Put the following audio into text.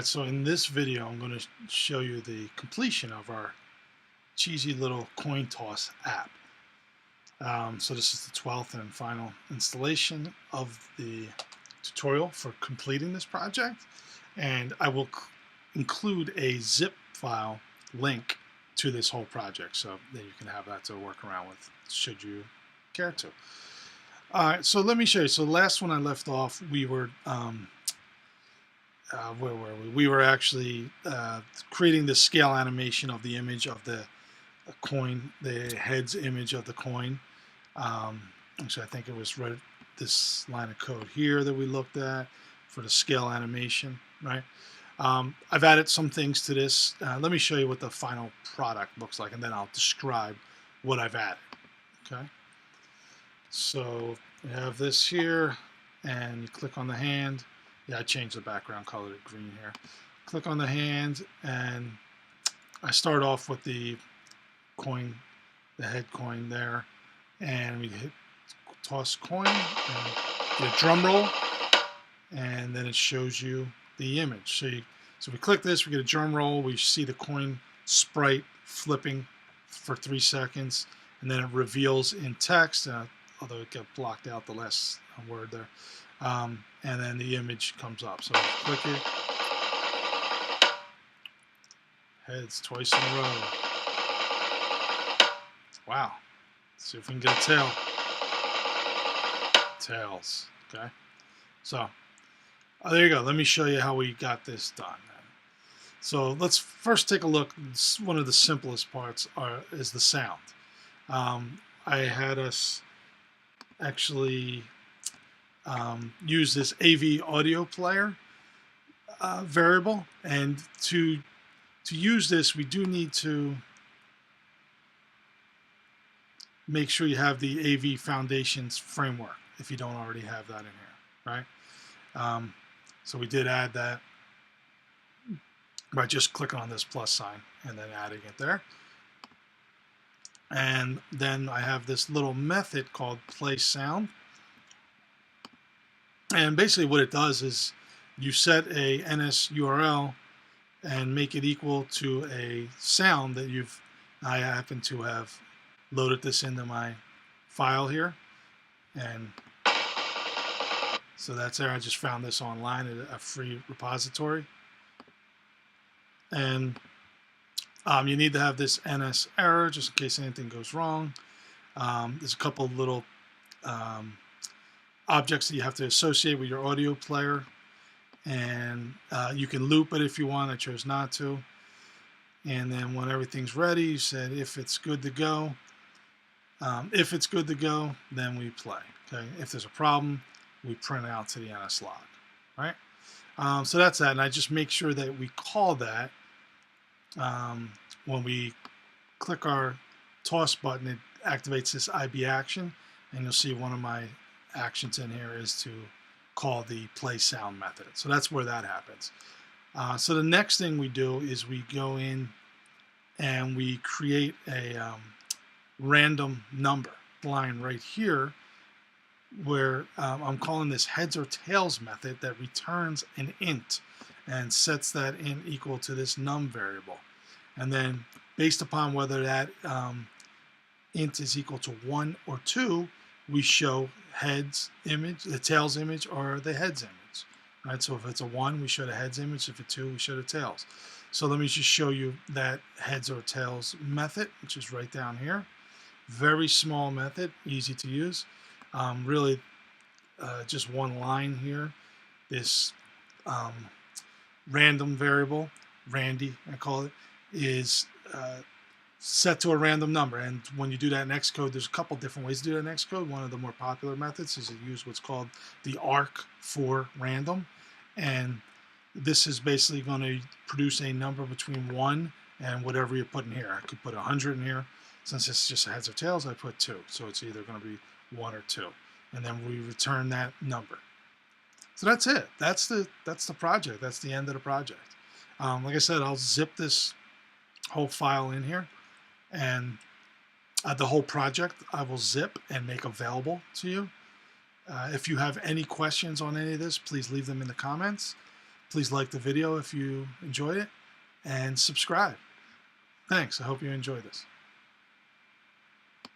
Alright, so in this video I'm going to show you the completion of our cheesy little coin toss app. So this is the 12th and final installation of the tutorial for completing this project, and I will include a zip file link to this whole project so that you can have that to work around with should you care to. Alright, so let me show you. So last one I left off, we were where were we? We were actually creating the scale animation of the image of the coin, the head's image of the coin. Actually, I think it was right this line of code here that we looked at for the scale animation, right? I've added some things to this. Let me show you what the final product looks like, and then I'll describe what I've added. Okay. So we have this here, and you click on the hand. Yeah, I changed the background color to green here. Click on the hand, and I start off with the coin, the head coin there, and we hit toss coin, and get a drum roll, and then it shows you the image. So we click this, we get a drum roll, we see the coin sprite flipping for 3 seconds, and then it reveals in text, although it got blocked out the last word there. And then the image comes up. So click it. Heads twice in a row. Wow. Let's see if we can get a tail. Tails. Okay. So there you go. Let me show you how we got this done. So let's first take a look. One of the simplest parts is the sound. I had us actually use this AV audio player variable, and to use this we do need to make sure you have the AV Foundations framework if you don't already have that in here, right? So we did add that by just clicking on this plus sign and then adding it there. And then I have this little method called play sound. And basically what it does is you set a NS URL and make it equal to a sound that I happen to have loaded this into my file here. And so that's there. I just found this online at a free repository. And you need to have this NS error just in case anything goes wrong. There's a couple little objects that you have to associate with your audio player, and you can loop it if you want. I chose not to. And then when everything's ready, you said if it's good to go. If it's good to go, then we play. Okay. If there's a problem, we print out to the NS log. Right. So that's that, and I just make sure that we call that when we click our toss button. It activates this IB action, and you'll see one of my actions in here is to call the play sound method. So that's where that happens. So the next thing we do is we go in and we create a random number line right here where I'm calling this heads or tails method that returns an int and sets that int equal to this num variable. And then based upon whether that int is equal to 1 or 2, we show heads image, the tails image, or the heads image. Right? So if it's a 1, we show the heads image. If it's 2, we show the tails. So let me just show you that heads or tails method, which is right down here. Very small method, easy to use. Really just one line here. This random variable, Randy I call it, is set to a random number. And when you do that in Xcode, there's a couple different ways to do that in Xcode. One of the more popular methods is to use what's called the arc for random. And this is basically going to produce a number between 1 and whatever you put in here. I could put 100 in here. Since it's just heads or tails, I put 2. So it's either going to be 1 or 2. And then we return that number. So that's it. That's the project. That's the end of the project. Like I said, I'll zip this whole file in here. And the whole project I will zip and make available to you. If you have any questions on any of this, please leave them in the comments. Please like the video if you enjoyed it, and subscribe. Thanks. I hope you enjoy this.